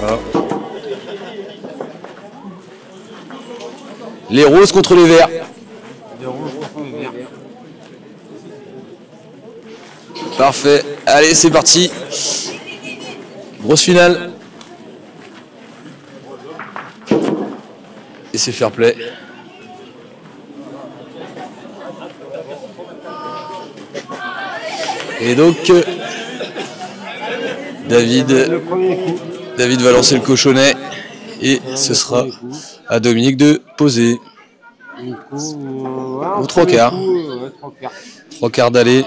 Voilà. Les roses contre les verts. Les rouges contre les verts. Parfait. Allez, c'est parti. Grosse finale. Et c'est fair play. Et donc, David va lancer le cochonnet. Et ce sera à Dominique de poser. Au 3 quarts. 3 quarts d'aller.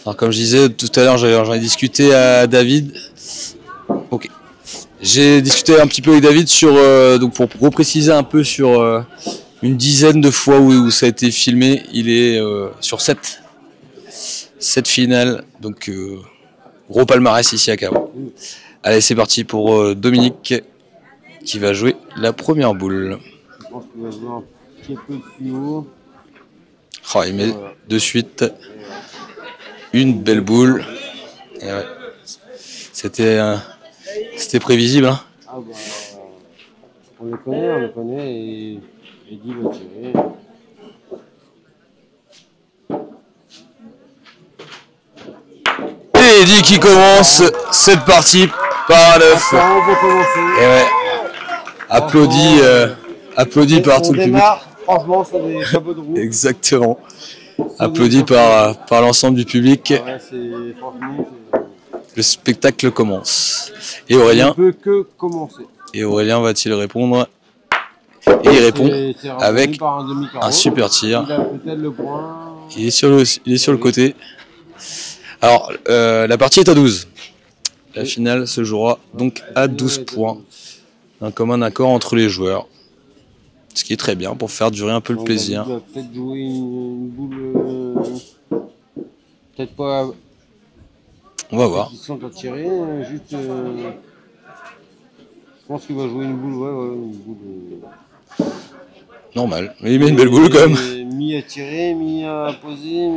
Alors comme je disais tout à l'heure, j'en ai discuté à David. Ok. J'ai discuté un petit peu avec David sur donc pour repréciser un peu sur une dizaine de fois où ça a été filmé. Il est sur 7 finales. Donc gros palmarès ici à Caen. Allez, c'est parti pour Dominique qui va jouer la première boule. Je pense qu'il va jouer un petit peu plus haut. Oh, il met de suite une belle boule. Et ouais. C'était prévisible. Hein. Ah bah, on le connaît et Eddy va tirer. Et Eddy qui commence cette partie par un 9. Et ouais. Applaudi par tout le public. Franchement, ça des chapeaux de roue. Exactement. Applaudi par l'ensemble du public. Ah ouais, franchement, le spectacle commence. Et Aurélien. Ne peut que commencer. Et Aurélien va-t-il répondre? Et il répond avec un super tir. Il a peut-être le point. Il est sur le côté. Alors, la partie est à 12. La finale se jouera donc à 12 points. Un commun accord entre les joueurs. Ce qui est très bien pour faire durer un peu le plaisir. Il va peut-être jouer une boule. Peut-être pas. On va voir. Ils sont à tirer. Juste. Je pense qu'il va jouer une boule. Ouais, une boule. Normal. Mais il met une belle boule quand même. Mi à tirer, mi à poser.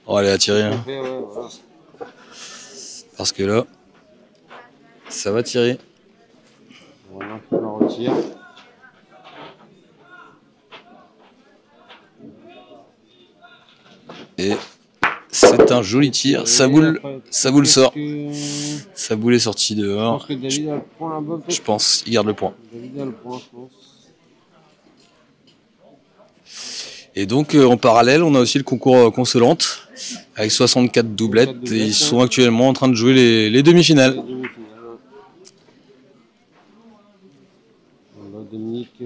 On va aller à tirer. Hein. Ouais, voilà. Parce que là, ça va tirer. Voilà, on la retire. Et c'est un joli tir. Sa boule sort. Sa boule est sortie dehors. Je pense que David a le point là-bas. Je pense, il garde le point. David a le point, je pense. Et donc en parallèle, on a aussi le concours consolante avec 64 doublettes. Et ils sont actuellement en train de jouer les demi-finales. Dominique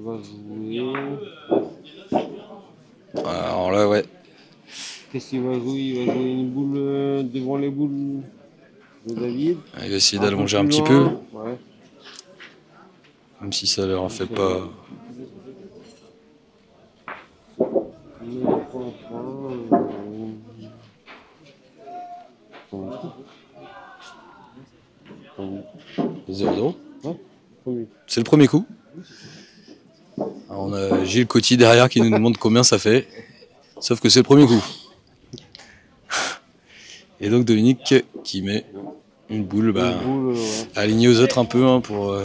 va jouer. Alors là, ouais. Qu'est-ce qu'il va jouer? Il va jouer une boule devant les boules de David. Il va essayer d'allonger un petit peu. Ouais. Même si ça leur fait pas. C'est le premier coup. Alors on a Gilles Coty derrière qui nous demande combien ça fait. Sauf que c'est le premier coup. Et donc Dominique qui met une boule, alignée aux autres un peu hein, pour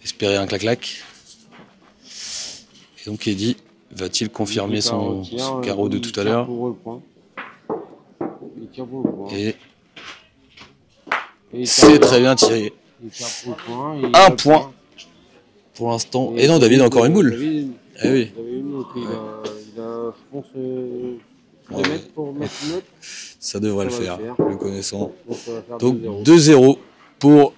espérer un clac-clac. Et donc Eddy va-t-il confirmer son carreau de tout à l'heure? Et c'est très bien tiré. Un point pour l'instant. Et non, David a encore une boule. Eh oui. Ça devrait le faire, le connaissant. Donc 2-0 pour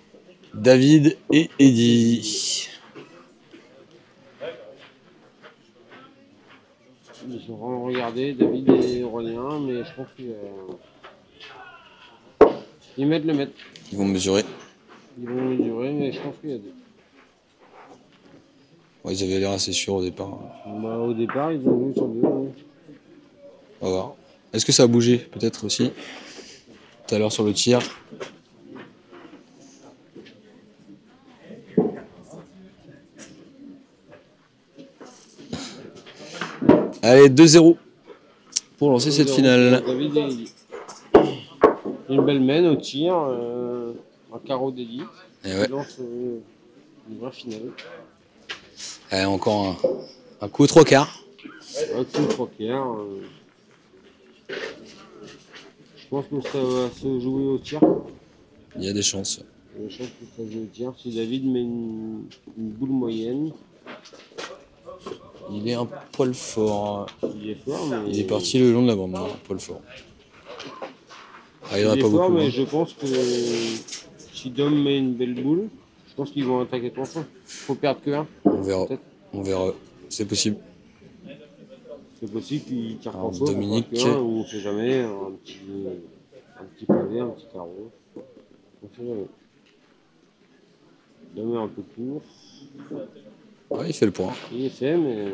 David et Eddy. Ils ont regardé David et Aurélien, mais je pense qu'ils mettent le mètre. Ils vont mesurer. Ils vont mesurer, mais je pense qu'il y a deux. Ouais, ils avaient l'air assez sûrs au départ. Bah, au départ, ils ont joué sur deux. Hein. On va voir. Est-ce que ça a bougé peut-être aussi tout à l'heure sur le tir? Allez, 2-0 pour lancer cette finale. Une belle mène au tir, un carreau d'élite. Et ouais. Lance une vraie finale. Allez, encore un coup 3/4. Un coup 3/4. Je pense que ça va se jouer au tir. Il y a des chances. Il y a des chances que ça se joue au tir. Si David met une boule moyenne. Il est un poil fort. Il est fort, mais... Il est parti le long de la bande, un poil fort. Ah, il est pas fort, beaucoup, mais hein. je pense que si Dom met une belle boule, je pense qu'ils vont attaquer ton champ. Faut perdre que 1. On verra. On verra. C'est possible. C'est possible qu'il tire Alors, trop Dominique. ou on sait jamais, un petit pavé, un petit carreau. On sait jamais. Dom est un peu court. Ouais, il fait le point. Il est fait, mais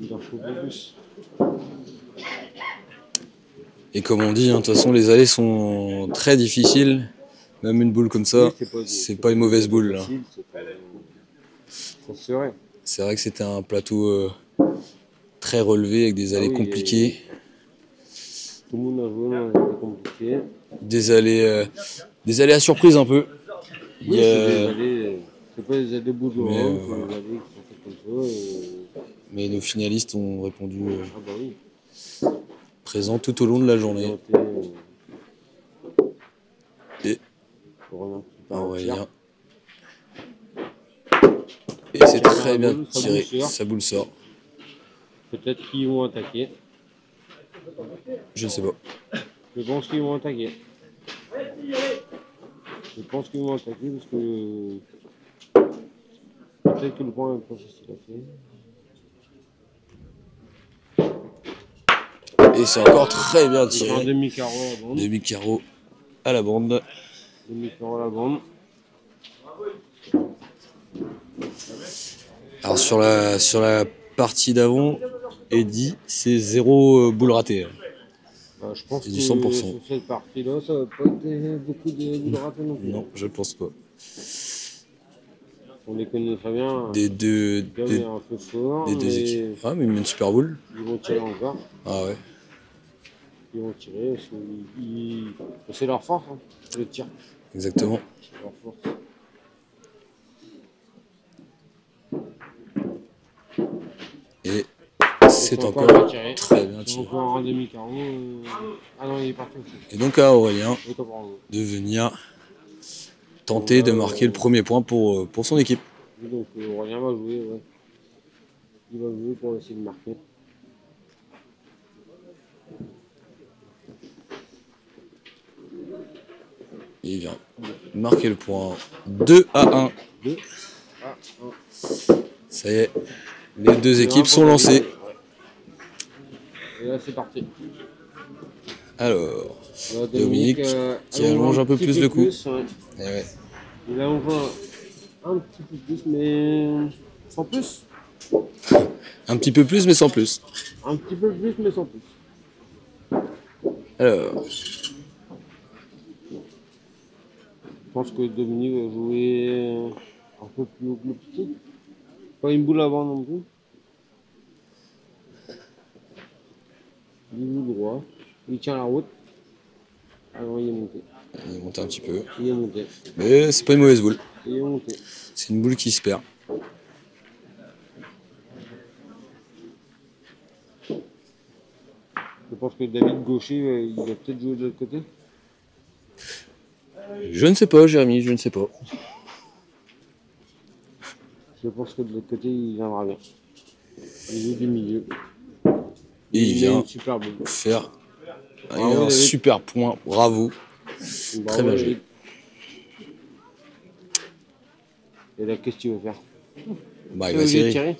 il en faut plus. Et comme on dit, de toute façon, les allées sont très difficiles. Même une boule comme ça, Oui, c'est pas une mauvaise boule. Là. Ça serait. C'est vrai que c'était un plateau très relevé avec des allées compliquées. Tout le monde a joué, c'était compliqué. Des allées à surprise un peu. Oui, c'est pas des allées boules de Rome, c'est des allées qui sont faites comme ça. Mais nos finalistes ont répondu Ah bah oui. présents tout au long de la journée. Et Aurélien. Et c'est très bien tiré, sa boule sort. Peut-être qu'ils vont attaquer. Je ne sais pas. Je pense qu'ils vont attaquer. Je pense qu'ils vont attaquer parce que peut-être que le point est pas facile à faire. Et c'est encore très bien tiré. Un demi-carreau à la bande. Demi-carreau à la bande. Demi-carreau à la bande. Alors sur la partie d'avant, Eddy, c'est 0 boule ratée. Je pense que du 100%. sur cette partie-là, ça va pas être beaucoup de boules ratées non plus. Non, je pense pas. On les connaît très bien. Des deux un peu fort, équipes. Ah, mais une super boule. Ils vont tirer encore. Ah ouais. Ils vont tirer. C'est leur force, hein, le tir. Exactement. C'est leur force. Et c'est encore très bien tiré. Encore un demi-carreau. Ah non, il est parti aussi. Et donc à Aurélien de venir tenter de marquer le premier point pour son équipe. Donc Aurélien va jouer, ouais. Il va jouer pour essayer de marquer. Il vient marquer le point. 2-1. 2-1. Ça y est, les deux équipes sont lancées. Et là c'est parti. Alors, Dominique qui allonge un peu plus le coup. Ouais. Ouais. Il allonge un petit peu plus, mais sans plus. Un petit peu plus, mais sans plus. Un petit peu plus, mais sans plus. Alors. Je pense que Dominique va jouer un peu plus haut que le petit. Pas une boule avant non plus. Il joue droit. Il tient la route. Alors il est monté. Il est monté un petit peu. Il est monté. Mais c'est pas une mauvaise boule. Il est monté. C'est une boule qui se perd. Je pense que David Gaucher, il va peut-être jouer de l'autre côté. Je ne sais pas, Jérémy, je ne sais pas. Je pense que de l'autre côté, il viendra bien. Il joue du milieu. Et il vient faire un super point. Bravo. Très bien joué. Et là, qu'est-ce que tu veux faire? Bah, il va tirer.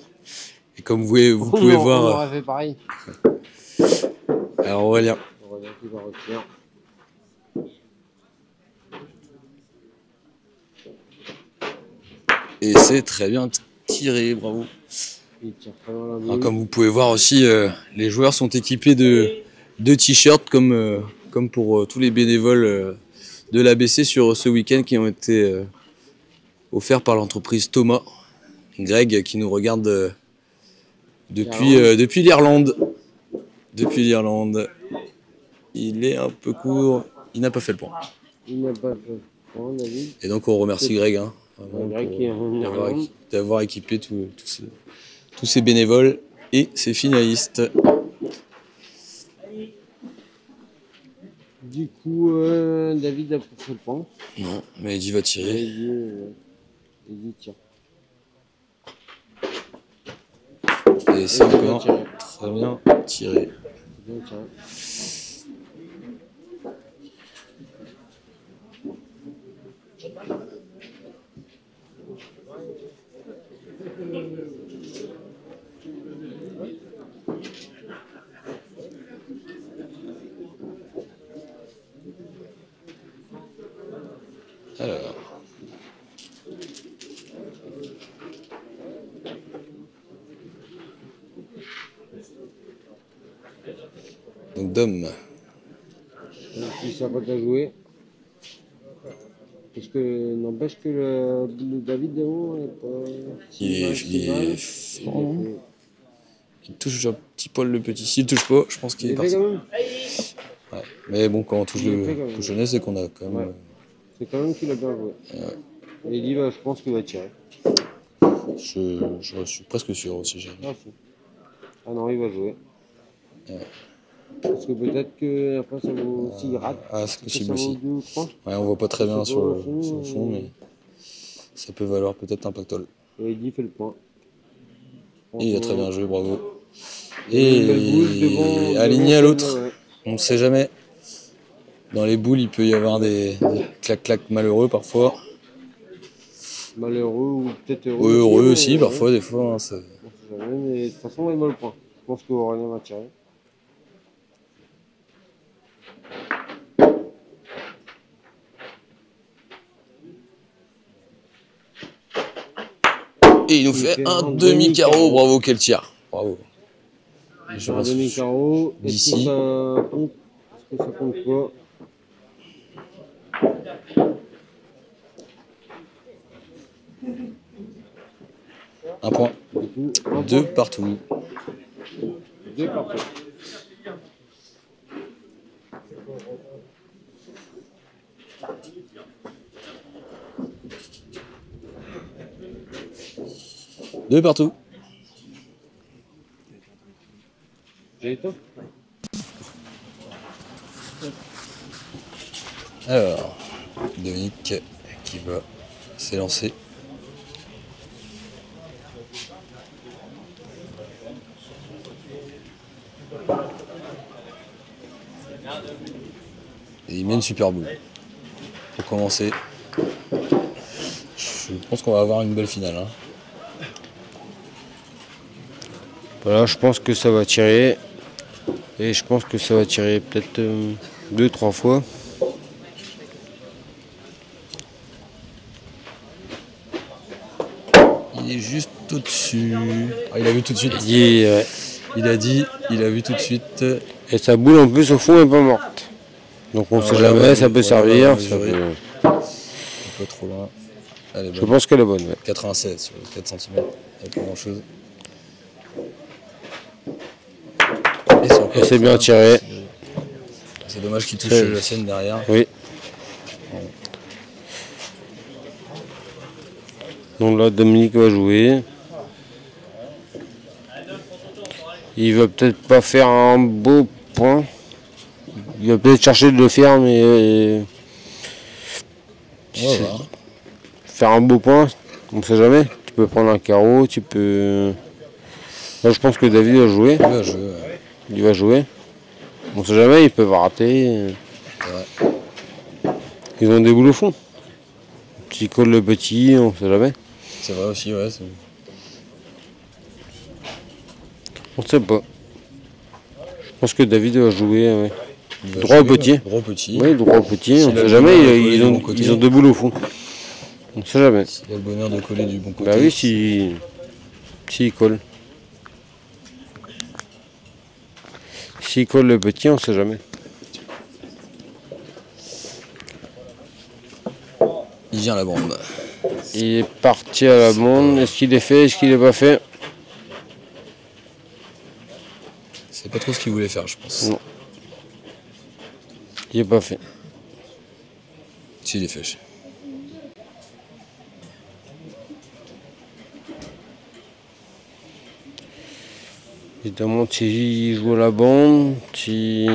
Et comme vous pouvez voir. On aurait fait pareil. Alors Aurélien. Aurélien qui va retirer. Et c'est très bien tiré, bravo. Il tire très loin la boule. Alors, comme vous pouvez voir aussi, les joueurs sont équipés de t-shirts comme pour tous les bénévoles de l'ABC sur ce week-end qui ont été offerts par l'entreprise Thomas. Greg qui nous regarde depuis l'Irlande. Depuis l'Irlande. il est un peu court. Il n'a pas fait le point. Il n'a pas fait le point, David. Et donc on remercie Greg hein, Greg qui est d'avoir équipé tous ces bénévoles et ces finalistes. Du coup, David a pas fait le point. Non, mais Eddy va tirer. Eddy tire. Et c'est encore très bien tiré. Bien tiré. Alors. Donc Dom. Il s'apprête à jouer. Parce que n'empêche que le David de haut n'est pas. Il touche un petit poil le petit. S'il touche pas, je pense qu'il est parti. Ouais. Mais bon, quand on touche le jeunesse, c'est qu'on a quand même. Ouais. C'est quand même qu'il a bien joué. Ouais. Et il va, je pense qu'il va tirer. Je suis presque sûr aussi, Jérémy. Ah non, il va jouer. Ouais. Parce que peut-être que après ça vaut. S'il rate, c'est possible aussi. 2 ou 3. Ouais, on voit pas très bien sur le fond, mais ça peut valoir peut-être un pactole. Et Eddy fait le point. Et il a très bien joué, bravo. Et aligné à l'autre. Ouais. On ne sait jamais. Dans les boules, il peut y avoir des clac-clac malheureux parfois. Malheureux ou peut-être heureux. Heureux aussi, parfois, des fois. Hein, on sait jamais, mais de toute façon, il va le point. Je pense qu'Aurélien va tirer. Et il nous fait un demi-carreau. Bravo, quel tir. Bravo. Je un demi-carreau. Est-ce que ça compte? Est-ce que ça compte quoi? Un point. Deux partout. 2 partout. Deux partout. Alors, Dominique qui va s'élancer. Et il met une super boule. Pour commencer, je pense qu'on va avoir une belle finale. Hein. Voilà, je pense que ça va tirer. Et je pense que ça va tirer peut-être 2-3 fois. Il est juste au-dessus. Ah, il a vu tout de suite. Il a vu tout de suite. Et sa boule en plus au fond n'est pas morte. Donc on ne sait jamais, ça peut servir. Ça peut... Un peu trop loin. Je pense qu'elle est bonne. Ouais. 96 sur 4 cm. Il n'y a pas grand chose. Et c'est bien tiré. C'est dommage qu'il touche la sienne derrière. Oui. Donc là, Dominique va jouer. Il va peut-être pas faire un beau point. Il va peut-être chercher de le faire, mais faire un beau point, on ne sait jamais. Tu peux prendre un carreau, tu peux. Là, je pense que David va jouer. Il va jouer. On ne sait jamais, ils peuvent rater. Ils ont des boules au fond. S'ils collent le petit, on ne sait jamais. C'est vrai aussi, ouais. On ne sait pas. Je pense que David va jouer. Ouais. Droit au petit. Droit au petit. Oui, droit au petit. On ne sait jamais, ils ont deux boules au fond. On ne sait jamais. S'il a le bonheur de coller du bon côté. Bah oui, s'il colle. S'il colle le petit, on ne sait jamais. Il vient à la bombe. Il est parti à la bombe. Est-ce qu'il est fait? Est-ce qu'il n'est pas fait? C'est pas trop ce qu'il voulait faire, je pense. Non. Il n'est pas fait. Si, il est fait. Évidemment, si joue à la bande, si...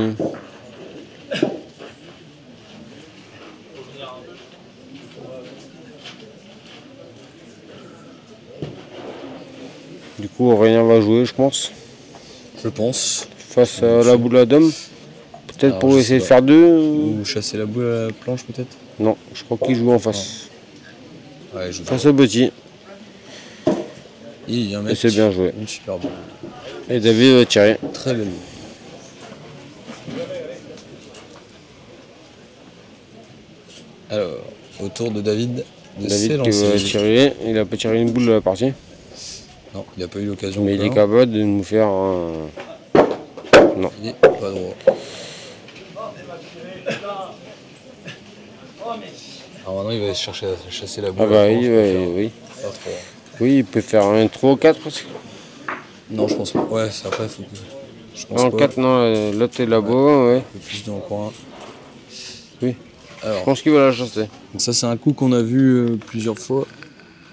Du coup, Aurélien va jouer, je pense. Je pense. Face à la boule à dame. Peut-être pour essayer de faire deux. Ou chasser la boule à la planche, peut-être. Non, je crois qu'il joue en face. Ouais, je joue face au petit. Il y a un mec. Et c'est bien joué. Une super boule. Et David va tirer. Très belle boule. Alors, au tour de David de David qui va tirer. Il n'a pas tiré une boule de la partie. Non, il n'a pas eu l'occasion. Mais il est capable de nous faire un... Non. Il n'est pas droit. Alors maintenant, il va chercher à chasser la boule. Ah bah oui, oui. Oui, il peut faire un 3 ou 4 presque. Non, je pense pas. Ouais, c'est après, il faut que... Je pense en pas. 4, non, l'autre est là-bas, ouais. Un peu plus dans le coin. Oui. Alors, je pense qu'il va la chasser. Donc ça, c'est un coup qu'on a vu plusieurs fois.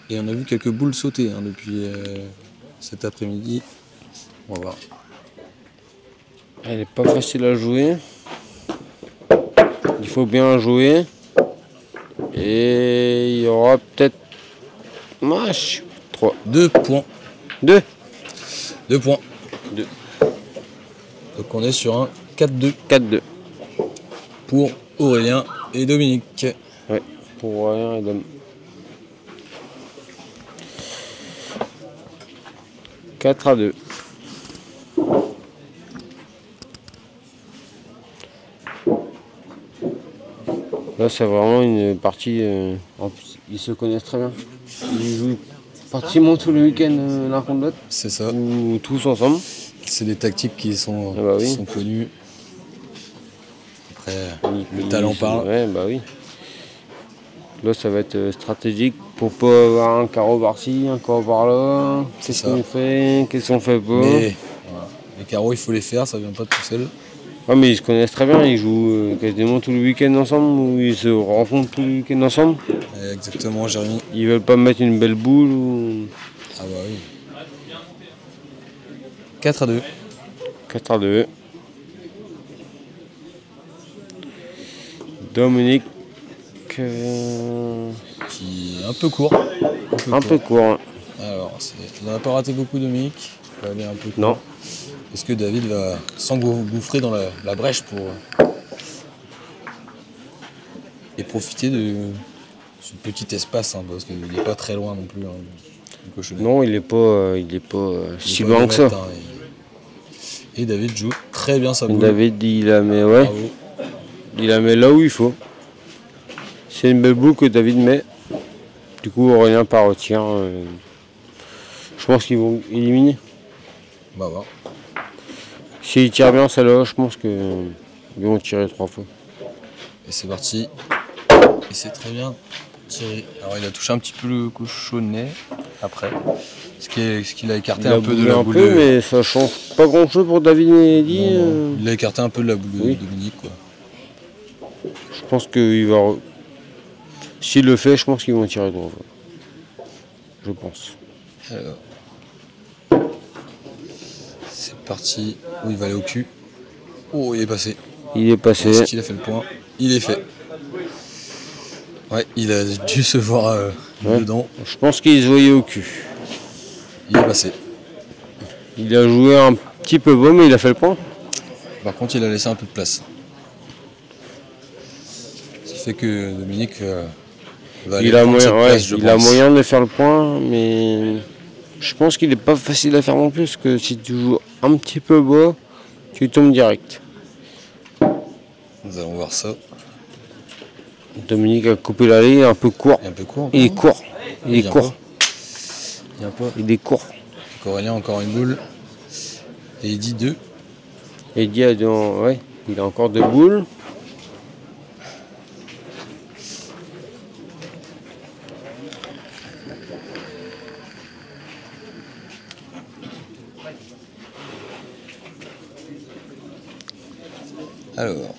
Et on a vu quelques boules sauter depuis cet après-midi. On va voir. Elle n'est pas facile à jouer. Il faut bien jouer. Et il y aura peut-être... Match 3. 2 points. 2 points. 2. Donc on est sur un 4-2. 4-2. Pour Aurélien et Dominique. Ouais, pour Aurélien et Dom. 4-2. Là, c'est vraiment une partie... En plus, ils se connaissent très bien. Ils jouent pratiquement tous les week-ends l'un contre l'autre. C'est ça. Ou tous ensemble. C'est des tactiques qui sont, sont connues. Après, le talent parle. Ouais, bah oui. Là, ça va être stratégique pour pas avoir un carreau par-ci, un carreau par-là. Qu'est-ce qu'on fait, qu'est-ce qu'on fait pas. Mais voilà. Les carreaux, il faut les faire, ça vient pas tout seul. Ah, mais ils se connaissent très bien, ils jouent quasiment tous les week-ends ensemble, ou ils se rencontrent tous les week-ends ensemble. Exactement, Jérémy. Ils veulent pas mettre une belle boule ou... Ah bah oui. 4-2. 4-2. Dominique... Qui est un peu court. Un peu court. Alors, il n'a pas raté beaucoup, Dominique. Il va aller un peu court. Non. Est-ce que David va s'engouffrer dans la brèche pour et profiter de ce petit espace, parce qu'il n'est pas très loin non plus. Du cochonnet. Non, il est pas si loin que ça. Et David joue très bien sa boule. David, il la met, ouais. Bravo. Il la met là où il faut. C'est une belle boule que David met. Du coup, Aurélien part au tir. Je pense qu'ils vont éliminer. Bah ouais. S'il tire bien celle-là, je pense qu'ils vont tirer 3 fois. Et c'est parti. Et c'est très bien tiré. Alors il a touché un petit peu le cochonnet après. Ce qu'il a écarté un peu de la boule. Mais ça change pas grand-chose pour David et Eddy. Il a écarté un peu de la boule de Dominique, quoi. Je pense qu'il va... S'il le fait, je pense qu'ils vont tirer 3 fois. Je pense. Alors... C'est parti. Oh, il va aller au cul. Oh, il est passé. Il est passé. Est-ce qu'il a fait le point? Il est fait. Ouais, il a dû se voir dedans. Je pense qu'il se voyait au cul. Il est passé. Il a joué un petit peu beau, mais il a fait le point. Par contre, il a laissé un peu de place. Ce qui fait que Dominique va aller prendre cette place, je pense. Il a moyen de faire le point, mais je pense qu'il n'est pas facile à faire non plus, parce que si tu joues un petit peu bas, tu tombes direct. Nous allons voir ça. Dominique a coupé la ligne, un peu court. Il est un peu court. Il est court. Il est court. Il est court. Aurélien encore une boule. Et il dit 2. Et il dit ouais, il a encore 2 boules. Alors.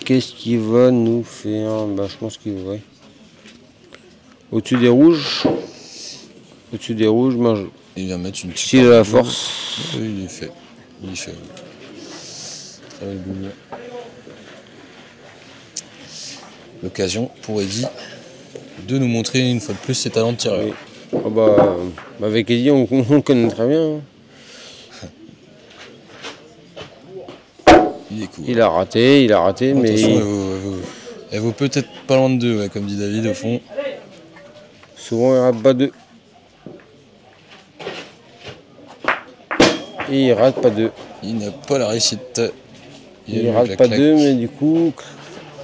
qu'est-ce qu'il va nous faire? Bah, je pense qu'il va. Au-dessus des rouges. Au-dessus des rouges, moi je. Il vient mettre une S'il a la force. Oui, il est fait. Il est fait. Très belle boule. L'occasion pour Eddy de nous montrer une fois de plus ses talents de tireur. Oui. Oh bah, avec Eddy, on connaît très bien. Hein. Il est cool. Il a raté, mais. Elle vaut peut-être pas loin de 2, ouais, comme dit David au fond. Souvent il rate pas 2. Et il rate pas 2. Il n'a pas la réussite. Il rate pas 2, mais du coup,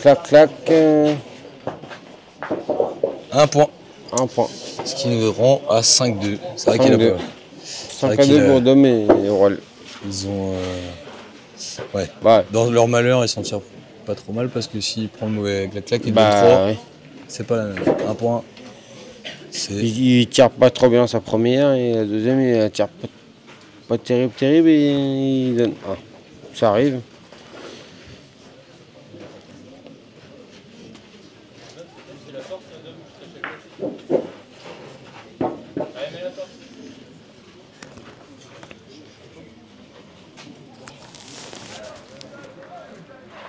clac. 1 point. 1 point. Ce qui nous rend à 5-2. C'est vrai qu'il a pas. 5-2 pour Dom et Roll. Ils ont. Ouais. Dans leur malheur, ils s'en tirent pas trop mal parce que s'il prend le mauvais clac et 2-3, ouais. C'est pas la même. 1 point. Il tire pas trop bien sa première et la deuxième, il tire pas terrible et il donne 1. Ça arrive.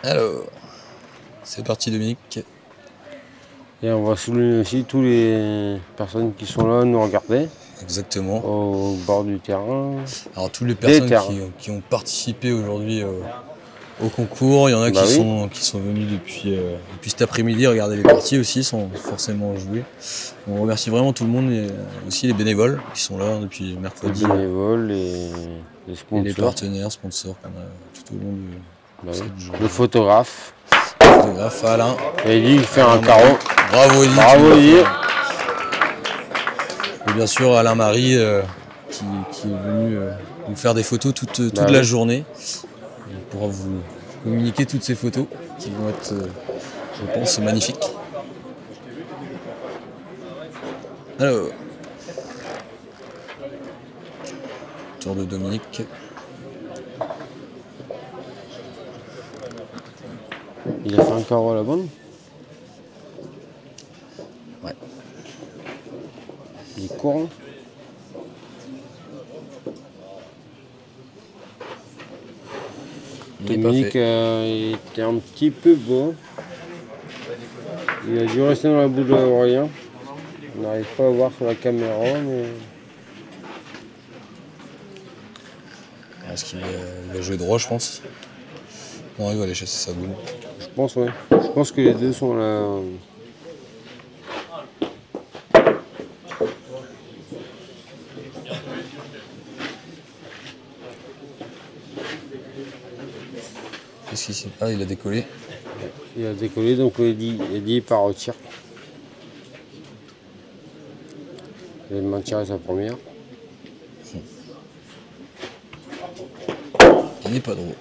Alors, c'est parti Dominique. Et on va souligner aussi toutes les personnes qui sont là nous regarder. Exactement. Au bord du terrain. Alors toutes les personnes qui ont participé aujourd'hui au concours, il y en a qui sont venus depuis cet après-midi regarder les parties aussi, sans forcément jouer. On remercie vraiment tout le monde et aussi les bénévoles qui sont là depuis mercredi. Les bénévoles, les sponsors. Et les partenaires, sponsors qu'on a tout au long de le photographe. Alain. Et il fait un carreau. Bravo Eddy. Bravo Eddy. Et bien sûr Alain Marie qui est venu nous faire des photos toute la journée. Il pourra vous communiquer toutes ces photos qui vont être, je pense, magnifiques. Alors, tour de Dominique. Il a fait un carreau à la bande. Ouais. Il est court. Dominique il était un petit peu beau. Il a dû rester dans la bouche de l'Orient. On n'arrive pas à voir sur la caméra, mais. Est-ce qu'il va jouer droit, je pense? Non, il va aller chasser sa boule. Je pense, ouais. Je pense que les deux sont là. Qu'est-ce qu'il s'est... Ah, il a décollé. Il a décollé, donc Eddy part au tir. Il va tirer sa première. Il n'est pas drôle.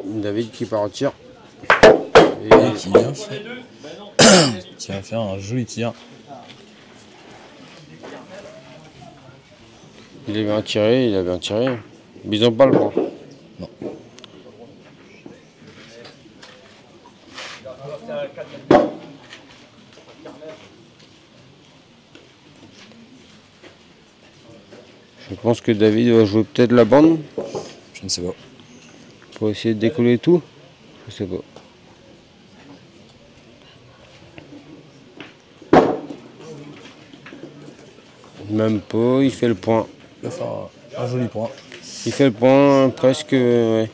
David qui part au tir. Et qui va faire un joli tir. Il a bien tiré. Mais ils n'ont pas le point. Non. Je pense que David va jouer peut-être la bande. Je ne sais pas. Pour essayer de décoller tout. Je sais pas. Même pas, il fait le point. Il va faire un joli point. Il fait le point presque. Ouais.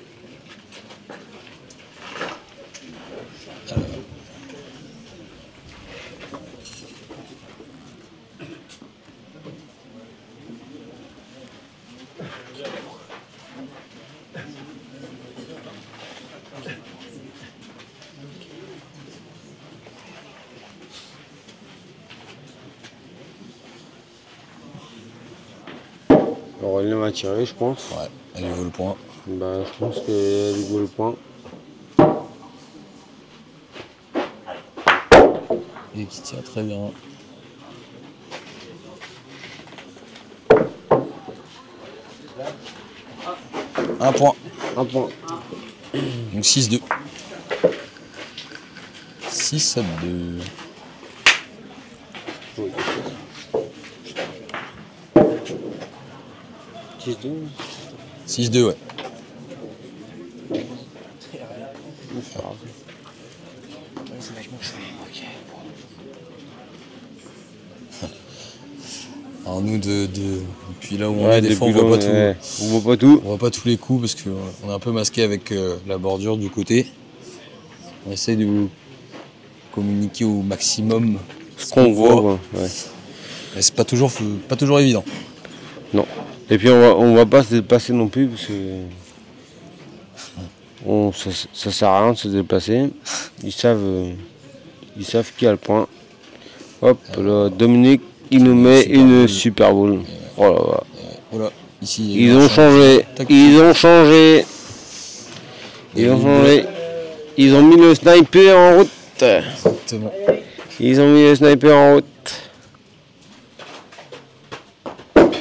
Aurélien va tirer, je pense. Ouais, elle lui vaut le point. Bah, je pense qu'elle est le point. Et qui tire très bien. Un point. Un point. Donc 6-2. 6-2. Oui. 6-2. 6-2, ouais. Alors nous, depuis là où on est, des fois on voit pas tout. On voit pas tout. On voit pas tous les coups parce qu'on est un peu masqué avec la bordure du côté. On essaye de vous communiquer au maximum Ce qu'on voit. Ouais. Mais c'est pas toujours évident. Non. Et puis on va pas se dépasser non plus parce que ça sert à rien de se déplacer. Ils savent qui a le point. Hop, là, Dominique, il nous met une super boule. Oh là là. Voilà, ici, Ils ont changé. Ils ont mis le sniper en route. Exactement. Ils ont mis le sniper en route.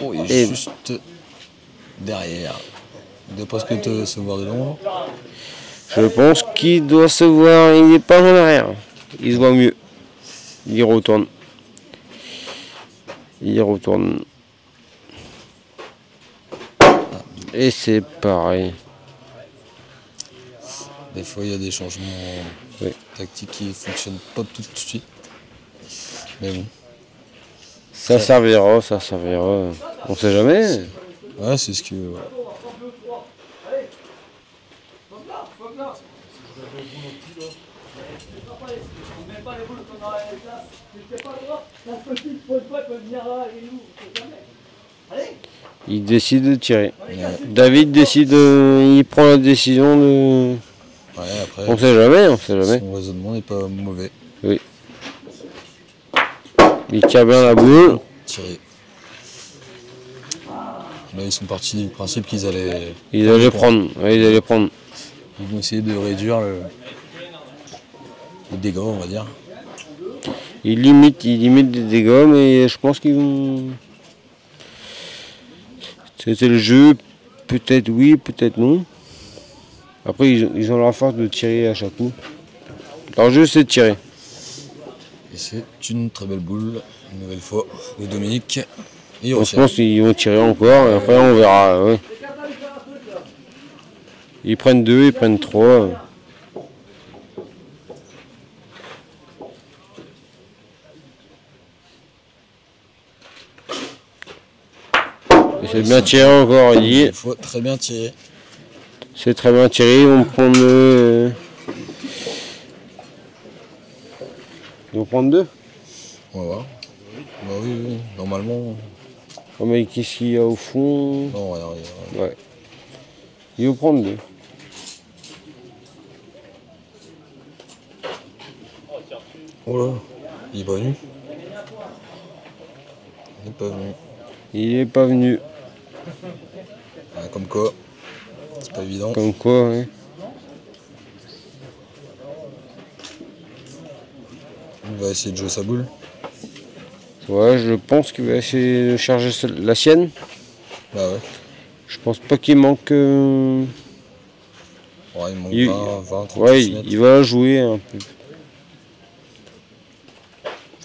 Oh, il est juste derrière. Il doit presque se voir de l'ombre. Je pense qu'il doit se voir, il n'est pas en arrière. Il se voit mieux. Il retourne. Et c'est pareil. Des fois, il y a des changements tactiques qui ne fonctionnent pas tout de suite. Mais bon. Ça servira. On sait jamais. Ouais, c'est ce que... Il décide de tirer. Ouais. David décide, il prend la décision de... Ouais, après, on sait jamais. Son raisonnement n'est pas mauvais. Oui. Il tire bien la boule. Tirer. Là, ils sont partis du principe qu'ils allaient... Ils allaient prendre. Ils vont essayer de réduire le dégât, on va dire. Ils limitent des dégâts, mais je pense qu'ils vont... C'était le jeu, peut-être oui, peut-être non. Après, ils ont la force de tirer à chaque coup. Leur jeu, c'est de tirer. Et c'est une très belle boule, une nouvelle fois, de Dominique. Je pense qu'ils vont tirer encore, et après on verra. Ouais. Ils prennent 2, ils prennent 3. C'est bien tiré encore, il dit. Il faut très bien tirer. C'est très bien tiré, ils vont prendre... Ils vont prendre 2. On va voir. Bah oui, normalement... Oh mais qu'est-ce qu'il y a au fond? Non, rien. Ouais. Ils vont prendre 2. Oh là, il est pas venu. Il est pas venu. Ouais, comme quoi, c'est pas évident. Comme quoi, ouais. Il va essayer de jouer sa boule. Ouais, je pense qu'il va essayer de charger la sienne. Bah ouais. Je pense pas qu'il manque... Ouais, il manque 20, 30 ouais, il va la jouer un peu. De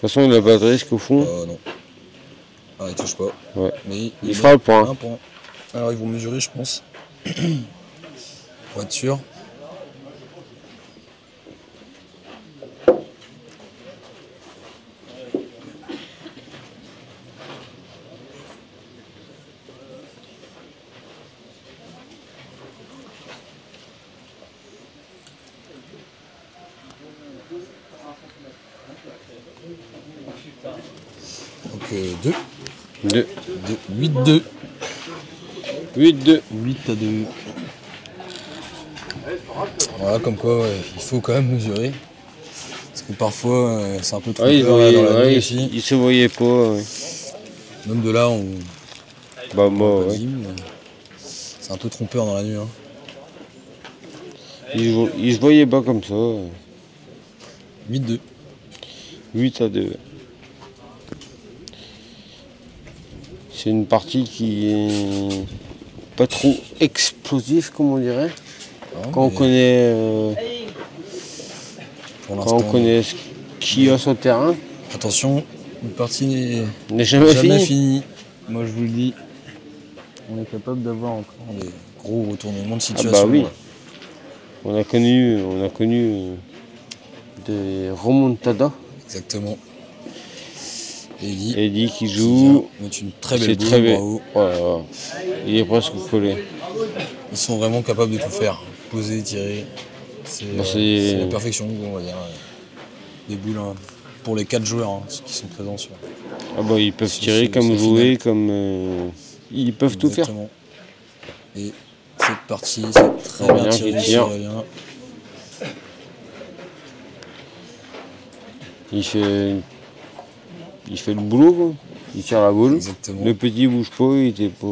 toute façon, il n'a pas de risque au fond. Non. Ah, il touche pas. Ouais. Mais il fera le point. Un point. Alors, ils vont mesurer, je pense. Pour être sûr. Donc 2. 8-2. 8-2. 8-2. Voilà, comme quoi il faut quand même mesurer. Parce que parfois c'est un peu trop dans la nuit ici. Il se voyait pas. Ouais. Même de là, ouais. c'est un peu trompeur dans la nuit. Hein. Il se voyait pas comme ça. 8-2. 8-2. C'est une partie qui est pas trop explosive, comme on dirait. Non, quand on connaît ce qu'il y a sur le terrain. Attention, une partie n'est jamais finie. Moi je vous le dis, on est capable d'avoir encore des gros retournements de situation. Ah bah oui. On a connu des remontadas. Exactement. Eddy qui joue. C'est une très belle boule, bravo. Voilà. Il est presque collé. Ils sont vraiment capables de tout faire. Poser, tirer. C'est la perfection, on va dire. Des boules pour les 4 joueurs qui sont présents sur. Ah bah ils peuvent tirer comme jouer, comme ils peuvent tout faire. Et cette partie, c'est très bien tiré sur rien. Il fait le boulot, quoi. Il tire la boule. Exactement. Le petit bouge pas, il était pas.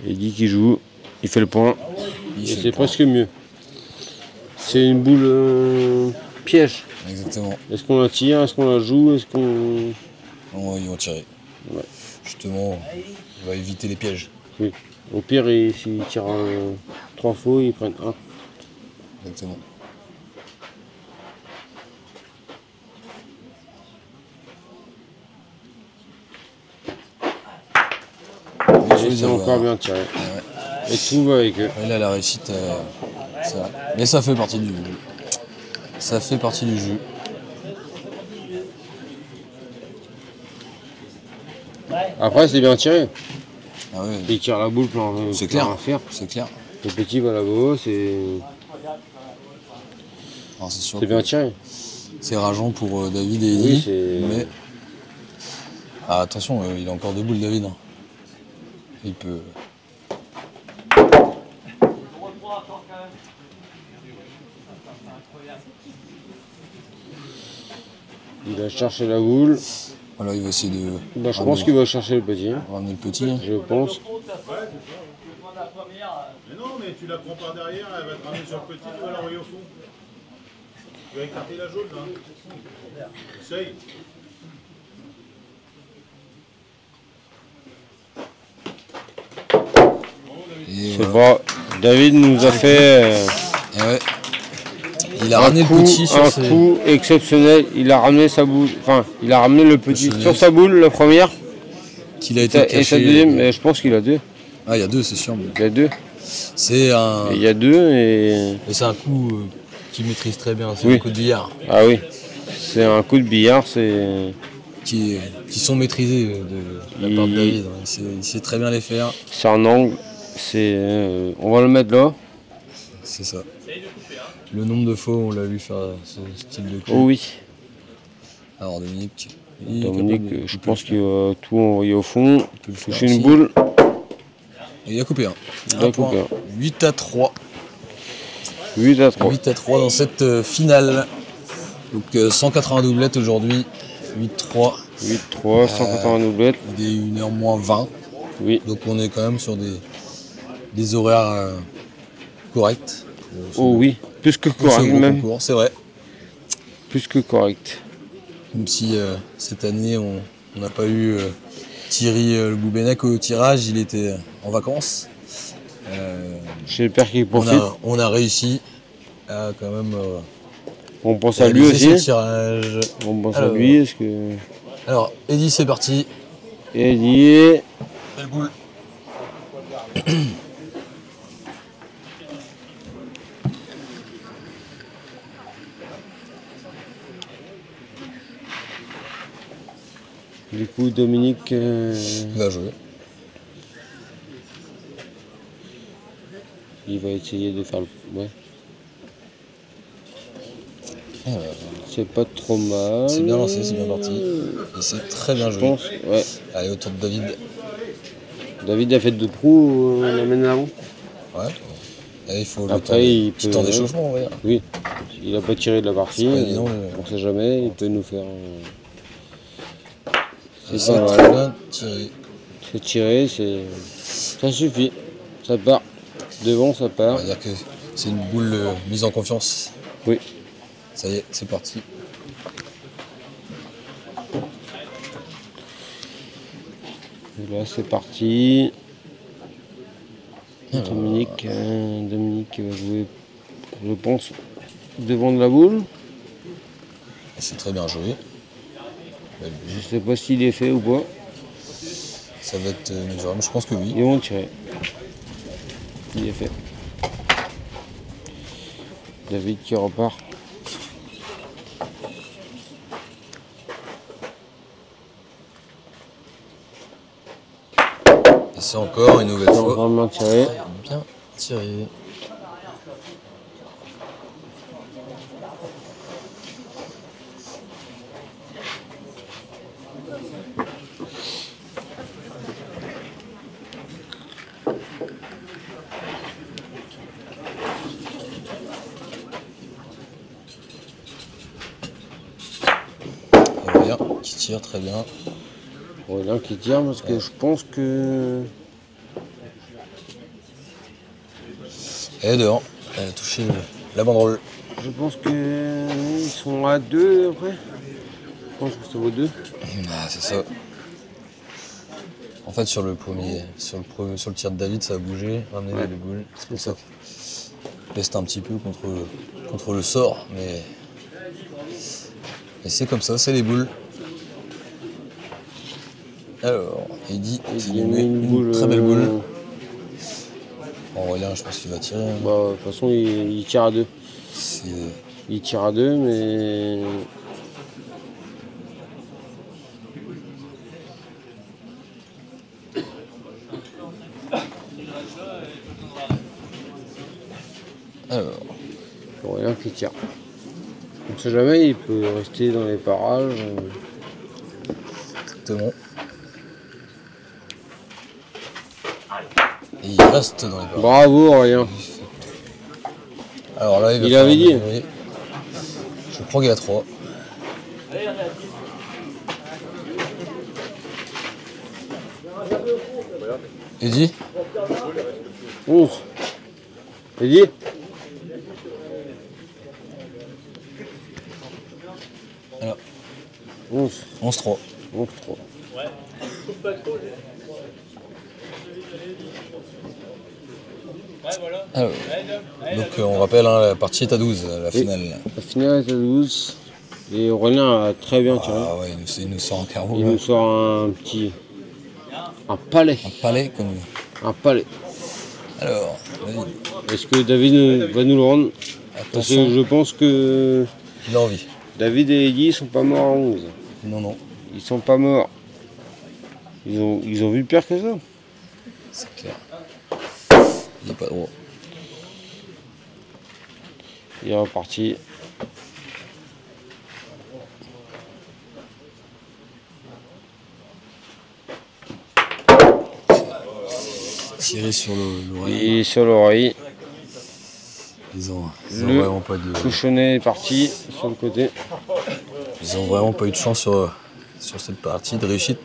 Eddy qui joue, il fait le point. Et c'est presque mieux. C'est une boule piège. Exactement. Est-ce qu'on la tire, est-ce qu'on la joue, est-ce qu'on. Non, ils vont tirer. Ouais. Justement, on va éviter les pièges. Oui. Au pire, s'ils tirent 3 fois, ils prennent 1. Exactement. Ils ont encore bien tiré. Ouais. Et tout va avec eux. Et là, la réussite, ça. Mais ça fait partie du jeu. Ça fait partie du jeu. Après, c'est bien tiré. Ah ouais. Il tire la boule plein c'est clair. À faire. C'est clair. Le petit va là-bas, c'est bien tiré. C'est rageant pour David et Eddy. Oui, mais attention, il a encore 2 boules, David. Il peut. Il va chercher la boule. Voilà, il va essayer de. Bah, je pense qu'il va chercher le petit. Ramener le petit. Je pense. Mais non, mais tu la prends par derrière, elle va te ramener sur le petit, tu vas l'envoyer au fond. Tu vas écarter la jaune là. Essaye. C'est pas. David nous a fait. Ouais. Il a ramené le petit sur un coup exceptionnel. Il a ramené sa boule. Enfin, il a ramené le petit sur sa boule, la première. Qu'il a été caché. Et sa deuxième, mais je pense qu'il a 2. Ah, il y a 2, c'est sûr. Il y a 2. C'est un. Il y a 2 et. Et c'est un coup qu'il maîtrise très bien. C'est un coup de billard. Ah oui. C'est un coup de billard, c'est. Qui sont maîtrisés de la part de David. Il sait très bien les faire. C'est un angle. On va le mettre là. C'est ça. Le nombre de fois où on l'a vu faire ce style de coup. Oh oui. Alors Dominique, je pense qu'il va tout envoyer au fond. Toucher une boule. Et il a coupé un. Il a coupé un. 8-3. 8-3. 8-3 dans cette finale. Donc 180 doublettes aujourd'hui. 8-3. 8-3, 180 doublettes. Il est 1h moins 20. Oui. Donc on est quand même sur des horaires corrects. Oh oui, plus que correct même. C'est vrai. Plus que correct. Comme si cette année on n'a pas eu Thierry Le Boubenec au tirage, il était en vacances. J'espère qu'il profite. On a réussi à quand même. On pense à lui aussi. Tirage. On pense à lui. Est-ce que. Alors, Eddy, c'est parti. Eddy. Belle boule. Du coup, Dominique. Va jouer. Il va essayer de faire le. Ouais. C'est pas trop mal. C'est bien lancé, c'est bien parti. Et c'est très bien joué. Je pense, ouais. Allez, autour de David. David a fait 2 trous, on l'amène avant. Ouais. Et il faut après, le petit temps d'échauffement, on va dire. Oui. Il a pas tiré de la partie. Évident, on sait jamais, il peut nous faire. C'est pas mal. Bien tiré. C'est tiré, ça suffit. Ça part. Devant, ça On part. va dire que c'est une boule mise en confiance. Oui. Ça y est, c'est parti. Et là, c'est parti. Dominique qui va jouer, je pense, devant de la boule. C'est très bien joué. Je sais pas s'il est fait ou pas. Ça va être mesuré, mais je pense que oui. Ils vont tirer. Il est fait. David qui repart. Et c'est encore une nouvelle fois. Vraiment tiré. Bien tiré. Aurélien qui tire très bien. Aurélien qui tire parce que je pense que... Et dehors, elle a touché la banderole. Je pense qu'ils sont à 2 après. Je pense que ça vaut 2. Ah, c'est ça. En fait, sur le tir de David, ça a bougé, ramené les boules. C'est pour ça que je peste un petit peu contre le sort, mais c'est comme ça, c'est les boules. Alors, Eddy qui lui met une très belle boule. Aurélien, je pense qu'il va tirer. Bah, de toute façon, il tire à 2. Il tire à 2, mais... Alors, Aurélien qui tire. On ne sait jamais, il peut rester dans les parages. exactement. Et il reste dans les parages. Bravo Aurélien. Alors là, il avait dit. Je crois qu'il y a 3. Eddy 11. Eddy. Alors. 11. 11-3. 11-3. Alors, donc on rappelle, hein, la partie est à 12, la finale. La finale est à 12. Et Aurélien a très bien tiré. Ah ouais, il nous sort un carreau. Il nous sort un petit... Un palais. Un palais comme... Un palais. Alors, David. Est-ce que David va nous le rendre? Parce Attention. que je pense que... Il a envie. David et Eddy sont pas morts à 11. Non, non. Ils sont pas morts. Ils ont vu pire que ça. C'est clair. Il n'est pas droit. Il est reparti. Tiré sur l'oreille. Et sur l'oreille. Ils ont vraiment pas de... Couchonnet est parti sur le côté. Ils ont vraiment pas eu de chance sur cette partie de réussite.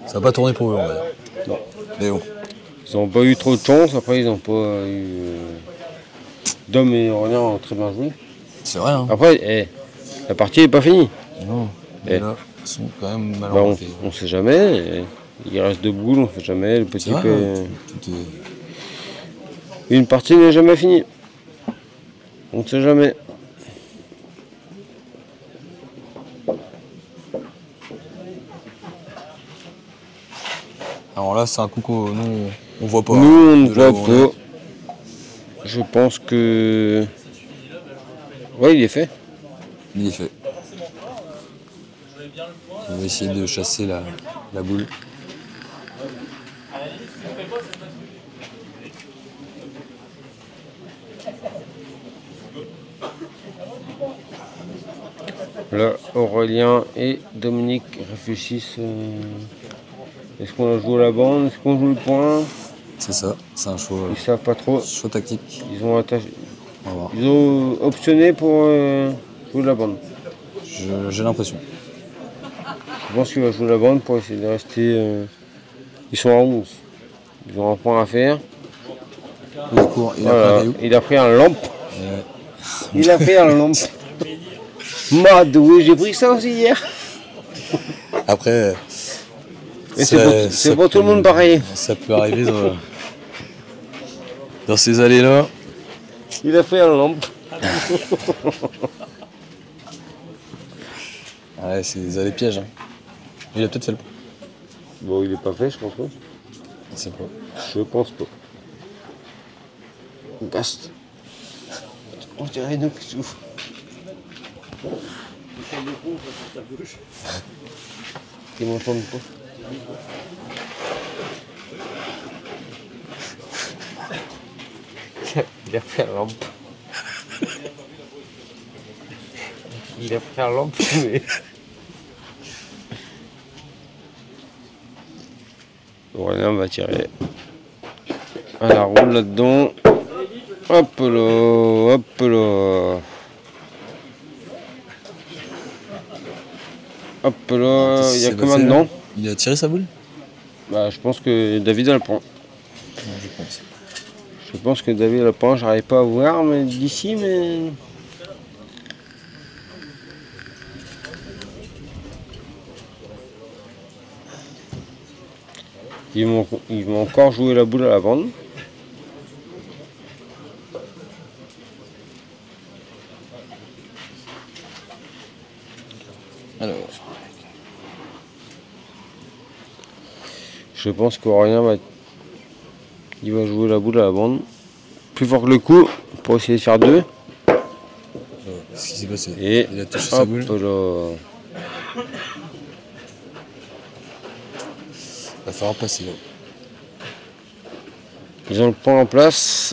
Ça n'a pas tourné pour eux, on va dire. Non. Mais bon. Ils n'ont pas eu trop de chance. Après, ils n'ont pas eu... Dom et Aurélien ont très bien joué. C'est vrai, hein. Après, la partie n'est pas finie. Non. Mais là, ils sont quand même mal Bah, orientés. on ne sait jamais. Il reste 2 boules, on ne sait jamais. Le petit C'est vrai, peut... hein. Tout est... Une partie n'est jamais finie. On ne sait jamais. Alors là, c'est un coup qu'on nous, on voit pas. Nous, on ne De là voit où on pas. est. Je pense que... Ouais, il est fait. Il est fait. On va essayer de chasser la boule. Là, Aurélien et Dominique réfléchissent. Est-ce qu'on la joue à la bande? Est-ce qu'on joue le point? C'est ça, c'est un choix, Ils savent pas trop. choix tactique. Ils ont attaché. On va voir. Ils ont optionné pour jouer la bande. J'ai l'impression. Je pense qu'il va jouer la bande pour essayer de rester Ils sont en mousse. Ils ont un point à faire. Il a pris un lampe. Ouais. Il a pris un lampe. Madoué, j'ai pris ça aussi hier. Après, c'est pour tout le monde pareil. Ça peut arriver dans ces allées-là. Il a fait un lampe. Ouais, c'est des allées pièges. Hein. Il a peut-être fait le. Bon, il est pas fait, je pense pas. Je sais pas. Je pense pas. Gast. On dirait une qui souffre. Ils m'entendent pas. Il a fait un lampe. Il a fait un lampe, mais... Voilà, on va tirer. À la roule là-dedans. Hop là, hop là. Hop là, il y a combien dedans? Il a tiré sa boule? Bah, je pense que David a le prend. Je pense. Je pense que David a le prend, j'arrive pas à voir mais d'ici, mais... Ils vont encore jouer la boule à la bande. Alors. Je pense qu'Aurélien va jouer la boule à la bande. Plus fort que le coup pour essayer de faire deux. Qu'est-ce qui s'est passé? Et il a touché sa boule. Là. Va falloir passer là. Ils ont le point en place.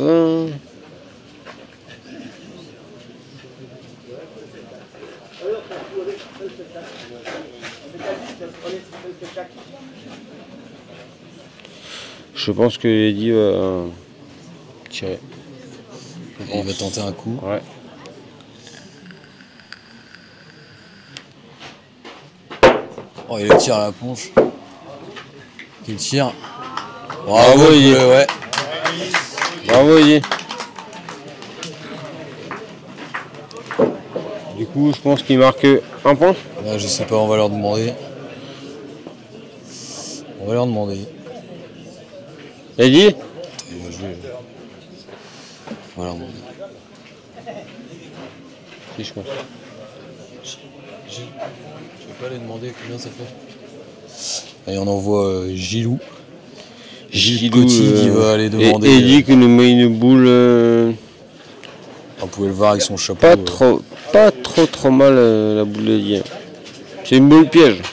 Je pense que Eddy va tirer. Il va tenter un coup. Ouais. Oh, il le tire à la ponche. Il tire. Bravo, ouais. Bravo, Eddy. Du coup, je pense qu'il marque un point. Là, je sais pas, on va leur demander. Eddy? Il va jouer. On va leur demander. Si, je pense. Je vais pas aller demander combien ça fait. Allez, on envoie Gilou. Gilou qui va aller demander. Et Eddy qui nous met une boule. On pouvait le voir avec son chapeau. Pas trop mal la boule d'Eddy. C'est une boule piège.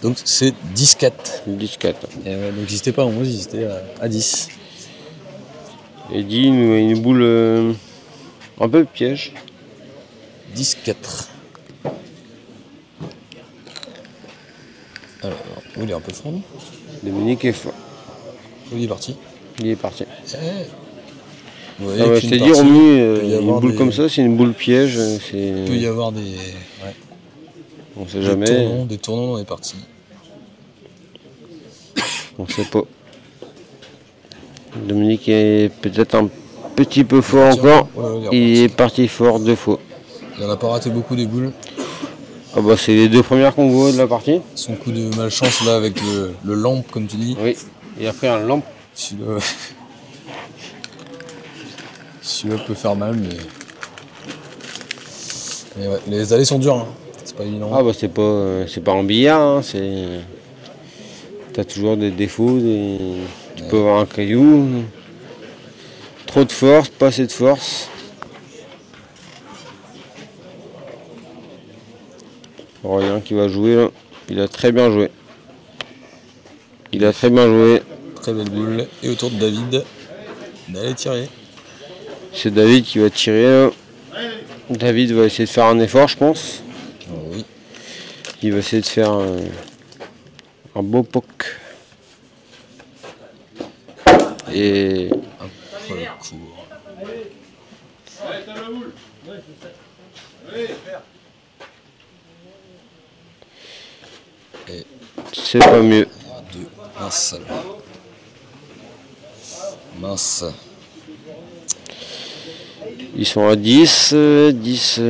Donc c'est 10-4. 10-4. Et ouais, donc n'hésitez pas en 11, n'hésitez à 10. Eddy nous met une boule un peu piège. 10-4. Alors, il est un peu fort, non? Dominique est fort. Il est parti. Il est parti. Ouais, je t'ai dit, une boule comme ça, c'est une boule piège. Il peut y avoir des... Ouais. On sait jamais. Des tournants dans les parties. On sait pas. Dominique est peut-être un petit peu fort encore. Il est parti fort 2 fois. Il n'en a pas raté beaucoup des boules. Ah bah c'est les 2 premières qu'on voit de la partie. Son coup de malchance là avec le lampe comme tu dis. Oui, il a pris un lampe. Celui-là peut faire mal mais ouais, les allées sont dures, hein. C'est pas évident. Ah bah c'est pas en billard, hein. T'as toujours des défauts, tu peux avoir un caillou. Trop de force, pas assez de force. Aurélien qui va jouer là. Il a très bien joué. Très belle boule. Et autour de David d'aller tirer. C'est David qui va tirer là. David va essayer de faire un effort, je pense. Oh, oui. Il va essayer de faire un beau poke. Et... Après le cours. Allez, t'as la boule. Allez, c'est pas mieux. 2. Mince. Mince. Ils sont à 10, 10,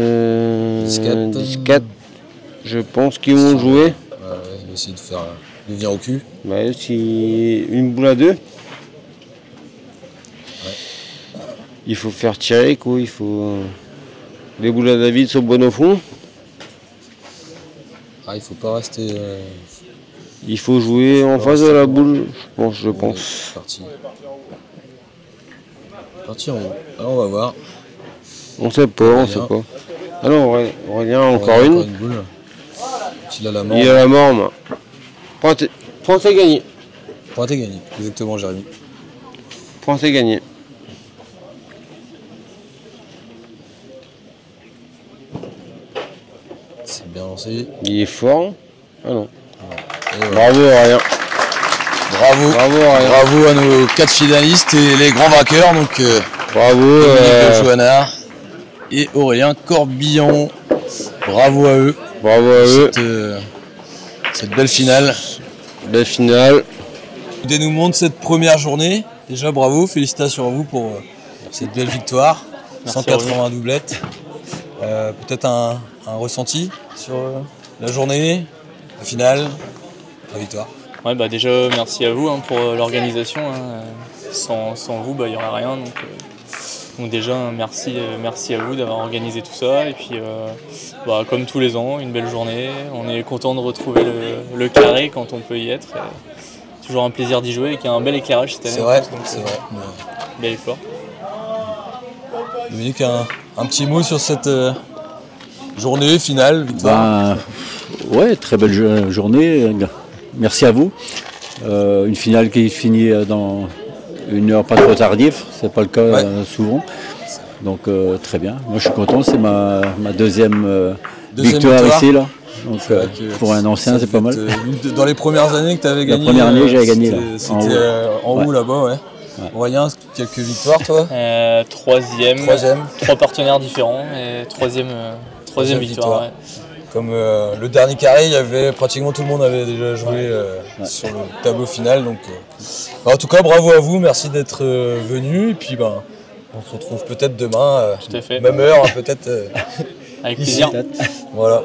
4. Je pense qu'ils vont jouer. Ouais, il va essayer de venir au cul. Bah, si une boule à 2. Ouais. Il faut faire tirer, quoi. Il faut. Les boules à David sont bonnes au fond. Ah, il faut pas rester. Il faut jouer en face de la boule, je pense. Parti en haut. Alors on va voir. On sait pas. Alors Aurélien, encore une. Boule. Il a la mort. Il a la mort. Point c'est gagné. Point c'est gagné, exactement Jérémy. Point c'est gagné. C'est bien lancé. Il est fort. Ah non. Voilà. Bravo Aurélien. Bravo à nos 4 finalistes et les grands vainqueurs. Donc, bravo Johanna et Aurélien Corbillon. Bravo à eux. Cette belle finale. Belle finale. Le dénouement de cette première journée. Déjà bravo, félicitations à vous pour cette belle victoire. Merci 180 doublettes. Peut-être un ressenti sur la journée, la finale, la victoire. Ouais, bah déjà merci à vous pour l'organisation. Sans vous, il n'y aurait rien. Donc déjà merci à vous d'avoir organisé tout ça. Et puis comme tous les ans, une belle journée. On est content de retrouver le carré quand on peut y être. Toujours un plaisir d'y jouer et qu'il y a un bel éclairage cette année. C'est vrai. Bel effort. Dominique, un petit mot sur cette journée finale, victoire. Ouais, très belle journée. Merci à vous. Une finale qui finit dans une heure pas trop tardive, c'est pas le cas souvent. Donc très bien. Moi je suis content, c'est ma deuxième victoire ici là. Donc pour un ancien c'est pas mal. Dans les premières années que tu avais gagné. La première année j'avais gagné là. C'était en haut là-bas, ouais. Aurélien, quelques victoires toi? Troisième. 3 partenaires différents et troisième victoire. Ouais. Comme le dernier carré, il y avait pratiquement tout le monde avait déjà joué sur le tableau final. Donc, en tout cas, bravo à vous, merci d'être venu. Et puis, on se retrouve peut-être demain, tout à fait. Même heure, peut-être. Avec plaisir. Voilà.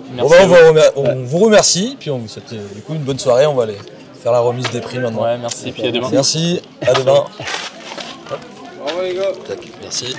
On vous remercie. Puis on vous souhaite du coup une bonne soirée. On va aller faire la remise des prix maintenant. Ouais, merci. Et puis à demain. Merci. À demain. Bravo les gars. Merci.